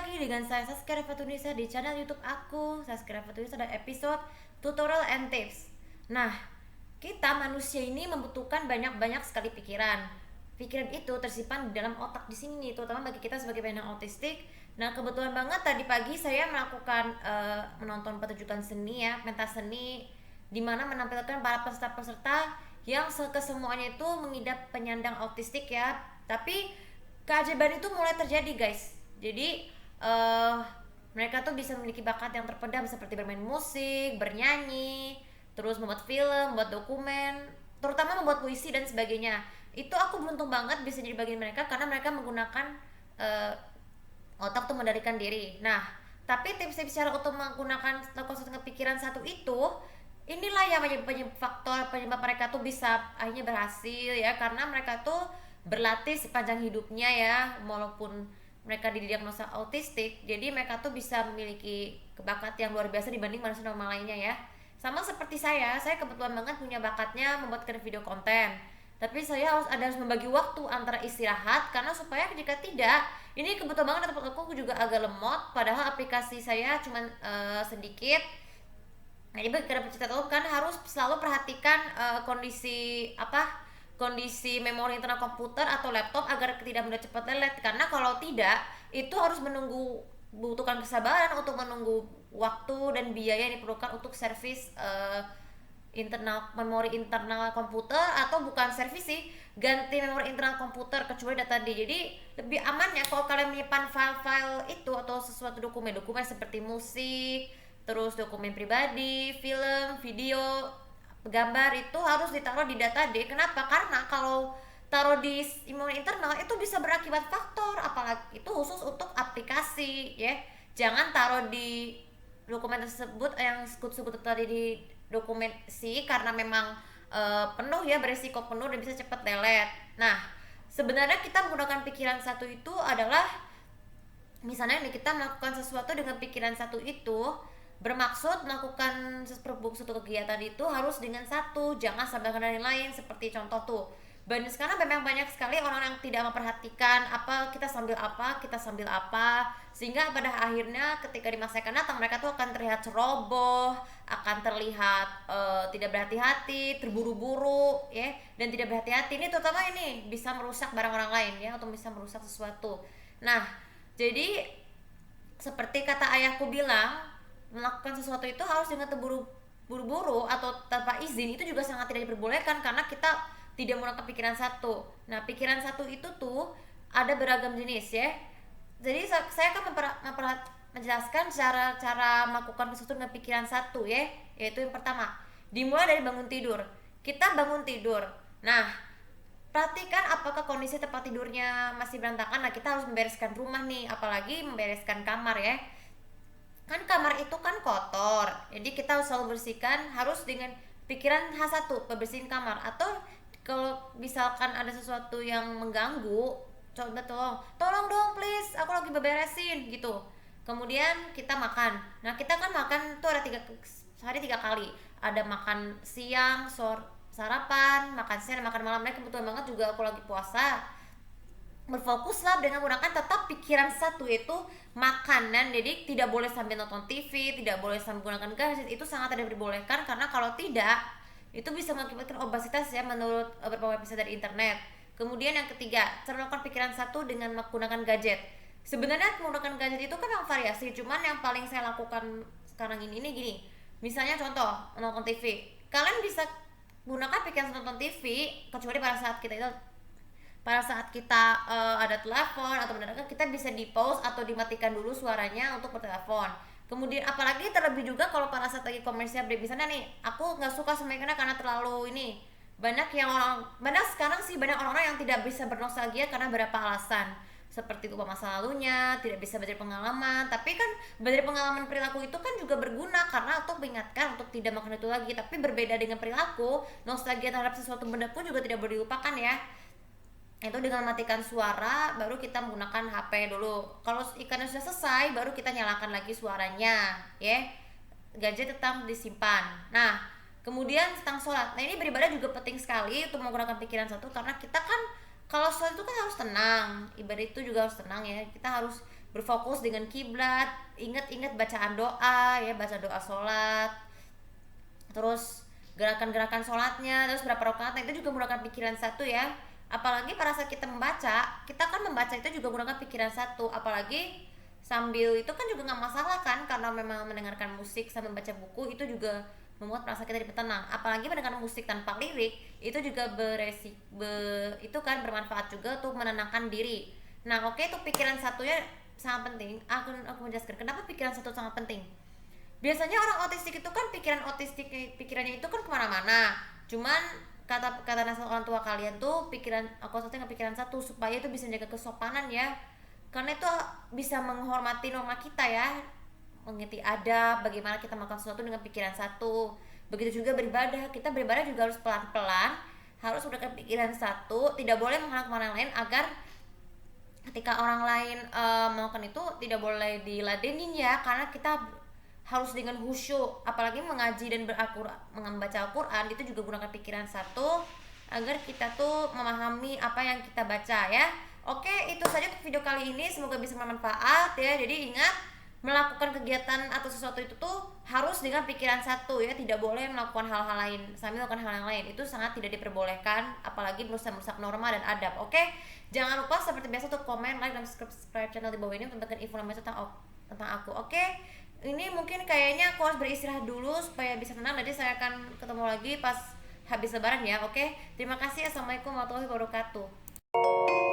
lagi dengan saya Saskia Revatunisa di channel YouTube aku, Saskia Revatunisa, dan episode tutorial and tips. Nah, kita manusia ini membutuhkan banyak sekali pikiran. Pikiran itu tersimpan di dalam otak di sini, terutama bagi kita sebagai penyandang autistik. Nah, kebetulan banget tadi pagi saya melakukan menonton pertunjukan seni ya, pentas seni, di mana menampilkan para peserta-peserta yang kesemuanya itu mengidap penyandang autistik ya. Tapi keajaiban itu mulai terjadi, guys. Jadi mereka tuh bisa memiliki bakat yang terpendam seperti bermain musik, bernyanyi, terus membuat film, membuat dokumen, terutama membuat puisi dan sebagainya. Itu aku beruntung banget bisa jadi bagian mereka karena mereka menggunakan otak tuh mengendalikan diri. Nah, tapi tips-tips cara untuk menggunakan konsep pikiran satu itu, inilah yang menjadi faktor penyebab mereka tuh bisa akhirnya berhasil ya, karena mereka tuh berlatih sepanjang hidupnya ya, walaupun mereka didiagnosa autistik, jadi mereka tuh bisa memiliki bakat yang luar biasa dibanding manusia normal lainnya ya. Sama seperti saya kebetulan banget punya bakatnya membuat video konten, tapi saya harus membagi waktu antara istirahat, karena supaya jika tidak, ini kebetulan banget tempat aku juga agak lemot, padahal aplikasi saya cuma sedikit. Nah, jadi karena pencinta tahu kan harus selalu perhatikan kondisi memori internal komputer atau laptop agar tidak mudah cepat lelet, karena kalau tidak itu harus butuhkan kesabaran untuk menunggu waktu dan biaya yang diperlukan untuk servis memori internal komputer, atau bukan servis sih, ganti memori internal komputer kecuali data tadi. Jadi lebih amannya kalau kalian menyimpan file-file itu atau sesuatu dokumen seperti musik, terus dokumen pribadi, film, video, gambar, itu harus ditaruh di data D. Kenapa? Karena kalau taruh di memori internal itu bisa berakibat faktor, apalagi itu khusus untuk aplikasi ya. Jangan taruh di dokumen tersebut yang sebut tadi di dokumen C, karena memang penuh ya, beresiko penuh dan bisa cepat lelet. Nah, sebenarnya kita menggunakan pikiran satu itu adalah misalnya nih, kita melakukan sesuatu dengan pikiran satu itu bermaksud melakukan suatu kegiatan itu harus dengan satu, jangan sampai dengan lain. Seperti contoh tuh, banyak sekarang memang banyak sekali orang yang tidak memperhatikan kita sambil apa, sehingga pada akhirnya ketika di masa akan datang mereka tuh akan terlihat ceroboh, akan terlihat tidak berhati-hati, terburu-buru ya, dan tidak berhati-hati. Ini terutama ini bisa merusak barang orang lain ya, atau bisa merusak sesuatu. Nah, jadi seperti kata ayahku bilang, melakukan sesuatu itu harus dengan buru-buru atau tanpa izin, itu juga sangat tidak diperbolehkan karena kita tidak menggunakan pikiran satu. Nah, pikiran satu itu tuh ada beragam jenis ya. Jadi saya akan menjelaskan cara melakukan sesuatu dengan pikiran satu ya. Yaitu yang pertama, dimulai dari bangun tidur. Kita bangun tidur. Nah, perhatikan apakah kondisi tempat tidurnya masih berantakan. Nah, kita harus membereskan rumah nih, apalagi membereskan kamar ya. Kan kamar itu kan kotor, jadi kita harus selalu bersihkan, harus dengan pikiran H1, bersihin kamar. Atau kalau misalkan ada sesuatu yang mengganggu, coba tolong dong please, aku lagi beberesin gitu. Kemudian kita makan. Nah, kita kan makan tuh ada sehari 3 kali, ada makan siang, sarapan, makan siang, dan makan malam. Nah, kebetulan banget juga aku lagi puasa, berfokuslah dengan menggunakan tetap pikiran satu, itu makanan. Jadi tidak boleh sambil nonton TV, tidak boleh sambil menggunakan gadget, itu sangat tidak diperbolehkan, karena kalau tidak itu bisa mengakibatkan obesitas ya, menurut beberapa website dari internet. Kemudian yang ketiga, cara melakukan pikiran satu dengan menggunakan gadget. Sebenarnya menggunakan gadget itu kan yang variasi, cuman yang paling saya lakukan sekarang ini gini. Misalnya contoh, nonton TV, kalian bisa gunakan pikiran nonton TV, kecuali pada saat kita ada telepon atau mendadak, kita bisa di pause atau dimatikan dulu suaranya untuk bertelepon. Kemudian apalagi terlebih juga kalau pada saat lagi komersial break, misalnya nih, aku nggak suka sama karena terlalu ini, banyak sekarang sih banyak orang-orang yang tidak bisa bernostalgia karena beberapa alasan, seperti lupa masa lalunya, tidak bisa belajar pengalaman. Tapi kan belajar pengalaman perilaku itu kan juga berguna, karena untuk mengingatkan untuk tidak melakukan itu lagi. Tapi berbeda dengan perilaku, nostalgia terhadap sesuatu benda pun juga tidak boleh dilupakan ya. Itu dengan matikan suara, baru kita menggunakan HP dulu. Kalau ikannya sudah selesai, baru kita nyalakan lagi suaranya ya. Gadget tetap disimpan. Nah, kemudian tentang sholat. Nah, ini beribadah juga penting sekali untuk menggunakan pikiran satu, karena kita kan kalau sholat itu kan harus tenang, ibadah itu juga harus tenang ya. Kita harus berfokus dengan kiblat, ingat-ingat bacaan doa ya, baca doa sholat, terus gerakan-gerakan sholatnya, terus berapa rakaat, itu juga menggunakan pikiran satu ya. Apalagi pada saat kita membaca, kita kan membaca itu juga menggunakan pikiran satu, apalagi sambil itu kan juga nggak masalah kan, karena memang mendengarkan musik sambil membaca buku itu juga membuat perasaan kita lebih tenang. Apalagi mendengarkan musik tanpa lirik itu juga itu kan bermanfaat juga tuh menenangkan diri. Nah oke, itu pikiran satunya sangat penting. Aku menjelaskan kenapa pikiran satu sangat penting. Biasanya orang otistik itu kan pikirannya itu kan kemana-mana, cuman kata kata nasihat orang tua kalian tuh pikiran aku satu dengan pikiran satu, supaya itu bisa menjaga kesopanan ya, karena itu bisa menghormati norma kita ya, mengerti adab, bagaimana kita melakukan sesuatu dengan pikiran satu. Begitu juga beribadah, kita beribadah juga harus pelan-pelan, harus menggunakan pikiran satu, tidak boleh menghalang orang lain, agar ketika orang lain melakukan itu tidak boleh diladenin ya, karena kita harus dengan khusyuk. Apalagi mengaji dan membaca Al-Quran itu juga gunakan pikiran satu, agar kita tuh memahami apa yang kita baca ya. Oke, itu saja untuk video kali ini, semoga bisa bermanfaat ya. Jadi ingat, melakukan kegiatan atau sesuatu itu tuh harus dengan pikiran satu ya, tidak boleh melakukan hal-hal lain sambil melakukan hal yang lain, itu sangat tidak diperbolehkan, apalagi merusak norma dan adab. Oke, jangan lupa seperti biasa untuk komen, like, dan subscribe channel di bawah ini untuk mendapatkan informasi tentang aku. Oke, ini mungkin kayaknya aku harus beristirahat dulu supaya bisa tenang. Nanti saya akan ketemu lagi pas habis lebaran ya. Oke, terima kasih. Assalamualaikum warahmatullahi wabarakatuh.